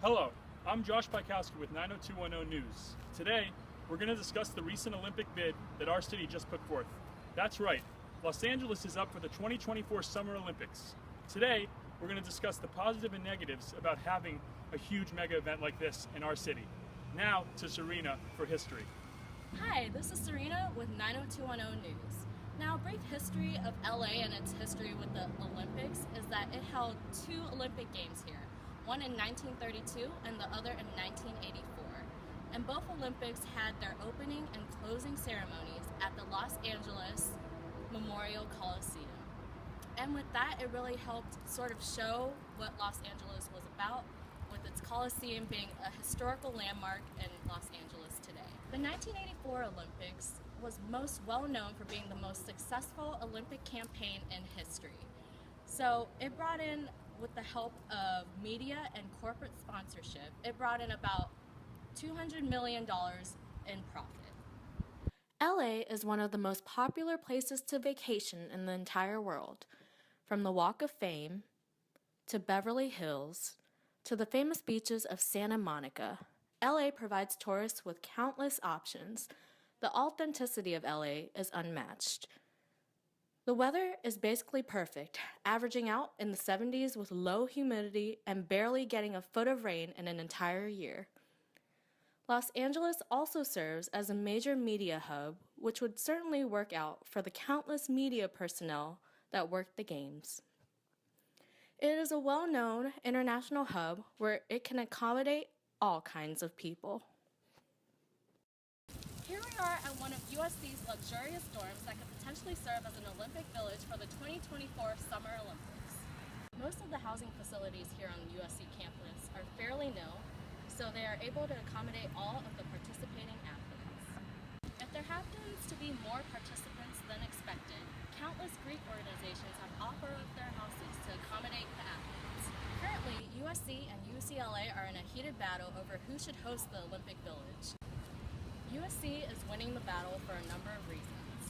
Hello, I'm Josh Pikowski with 90210 News. Today, we're going to discuss the recent Olympic bid that our city just put forth. That's right, Los Angeles is up for the 2024 Summer Olympics. Today, we're going to discuss the positive and negatives about having a huge mega event like this in our city. Now to Serena for history. Hi, this is Serena with 90210 News. Now, a brief history of LA and its history with the Olympics is that it held two Olympic Games here, one in 1932 and the other in 1984. And both Olympics had their opening and closing ceremonies at the Los Angeles Memorial Coliseum. And with that, it really helped sort of show what Los Angeles was about, with its Coliseum being a historical landmark in Los Angeles today. The 1984 Olympics was most well known for being the most successful Olympic campaign in history. So it brought in, with the help of media and corporate sponsorship, it brought in about $200 million in profit. LA is one of the most popular places to vacation in the entire world. From the Walk of Fame to Beverly Hills to the famous beaches of Santa Monica, LA provides tourists with countless options. The authenticity of LA is unmatched. The weather is basically perfect, averaging out in the 70s with low humidity and barely getting a foot of rain in an entire year. Los Angeles also serves as a major media hub, which would certainly work out for the countless media personnel that work the games. It is a well-known international hub where it can accommodate all kinds of people. Here we are at one of USC's luxurious dorms that could potentially serve as an Olympic village for the 2024 Summer Olympics. Most of the housing facilities here on the USC campus are fairly new, so they are able to accommodate all of the participating athletes. If there happens to be more participants than expected, countless Greek organizations have offered their houses to accommodate the athletes. Currently, USC and UCLA are in a heated battle over who should host the Olympic Village. USC is winning the battle for a number of reasons.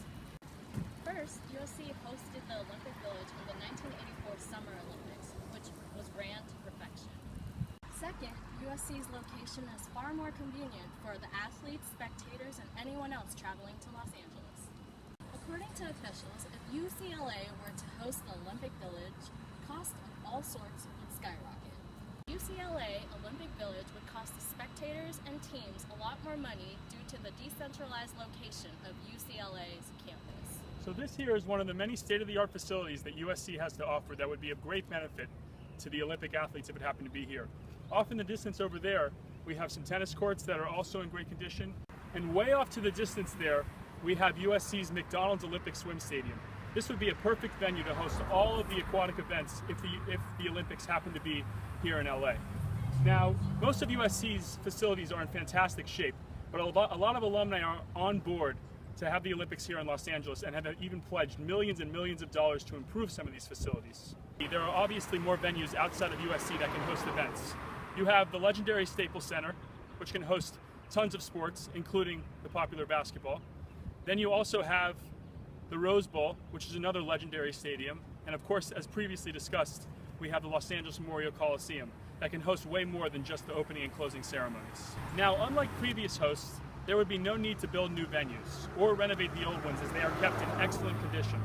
First, USC hosted the Olympic Village in the 1984 Summer Olympics, which was ran to perfection. Second, USC's location is far more convenient for the athletes, spectators, and anyone else traveling to Los Angeles. According to officials, if UCLA were to host the Olympic Village, costs of all sorts would skyrocket. UCLA Olympic Village would cost the spectators and teams a lot more money due to the decentralized location of UCLA's campus. So this here is one of the many state-of-the-art facilities that USC has to offer that would be of great benefit to the Olympic athletes if it happened to be here. Off in the distance over there, we have some tennis courts that are also in great condition. And way off to the distance there, we have USC's McDonald's Olympic Swim Stadium. This would be a perfect venue to host all of the aquatic events if the Olympics happen to be here in LA. Now, most of USC's facilities are in fantastic shape, but a lot of alumni are on board to have the Olympics here in Los Angeles and have even pledged millions and millions of dollars to improve some of these facilities. There are obviously more venues outside of USC that can host events. You have the legendary Staples Center, which can host tons of sports, including the popular basketball. Then you also have the Rose Bowl, which is another legendary stadium. And of course, as previously discussed, we have the Los Angeles Memorial Coliseum that can host way more than just the opening and closing ceremonies. Now, unlike previous hosts, there would be no need to build new venues or renovate the old ones as they are kept in excellent condition.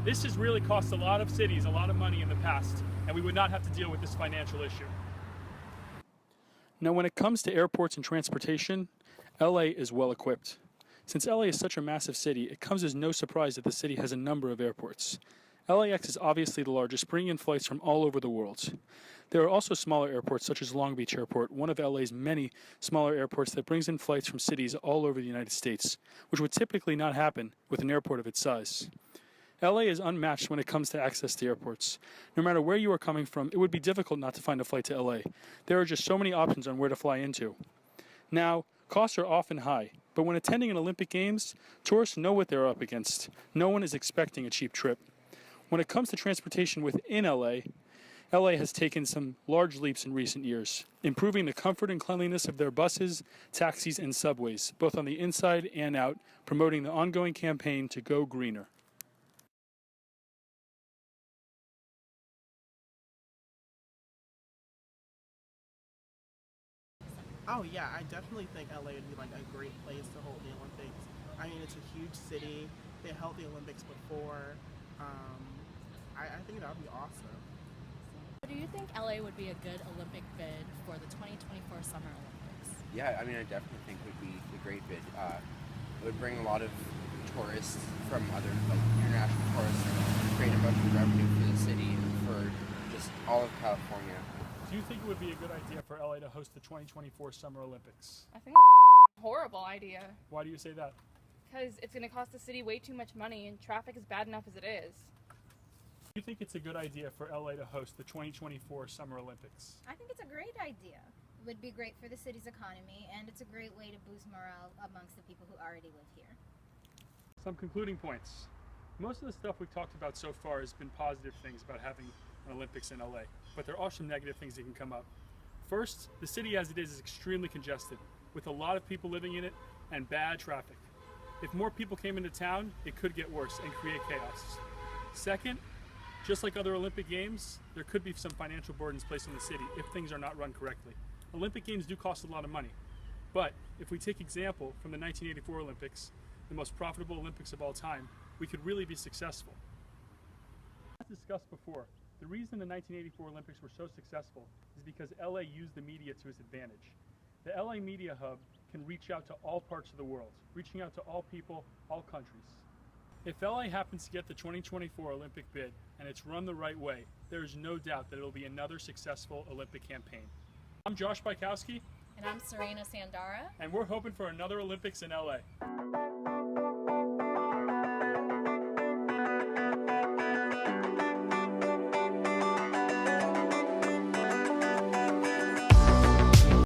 This has really cost a lot of cities a lot of money in the past, and we would not have to deal with this financial issue. Now, when it comes to airports and transportation, LA is well equipped. Since LA is such a massive city, it comes as no surprise that the city has a number of airports. LAX is obviously the largest, bringing in flights from all over the world. There are also smaller airports such as Long Beach Airport, one of LA's many smaller airports that brings in flights from cities all over the United States, which would typically not happen with an airport of its size. LA is unmatched when it comes to access to airports. No matter where you are coming from, it would be difficult not to find a flight to LA. There are just so many options on where to fly into. Now, costs are often high, but when attending an Olympic Games, tourists know what they're up against. No one is expecting a cheap trip. When it comes to transportation within LA has taken some large leaps in recent years, improving the comfort and cleanliness of their buses, taxis, and subways, both on the inside and out, promoting the ongoing campaign to go greener. Oh yeah, I definitely think LA would be like a great place to hold the Olympics. I mean, it's a huge city. They held the Olympics before. Um, I think that would be awesome. Do you think LA would be a good Olympic bid for the 2024 Summer Olympics? Yeah, I mean, I definitely think would be a great bid. It would bring a lot of tourists from other, like, international tourists, and create a bunch of revenue for the city and for just all of California. Do you think it would be a good idea for LA to host the 2024 Summer Olympics? I think that's a horrible idea Why do you say that? because it's going to cost the city way too much money and traffic is bad enough as it is. Do you think it's a good idea for LA to host the 2024 Summer Olympics? I think it's a great idea. It would be great for the city's economy, and it's a great way to boost morale amongst the people who already live here. Some concluding points. Most of the stuff we've talked about so far has been positive things about having an Olympics in LA, but there are some negative things that can come up. First, the city as it is extremely congested, with a lot of people living in it and bad traffic. If more people came into town, it could get worse and create chaos. Second, just like other Olympic Games, there could be some financial burdens placed on the city if things are not run correctly. Olympic Games do cost a lot of money, but if we take example from the 1984 Olympics, the most profitable Olympics of all time, we could really be successful. As discussed before, the reason the 1984 Olympics were so successful is because LA used the media to its advantage. The LA Media Hub can reach out to all parts of the world, reaching out to all people, all countries. If LA happens to get the 2024 Olympic bid and it's run the right way, there is no doubt that it will be another successful Olympic campaign. I'm Josh Bykowski, And I'm Serena Sandara. and we're hoping for another Olympics in LA.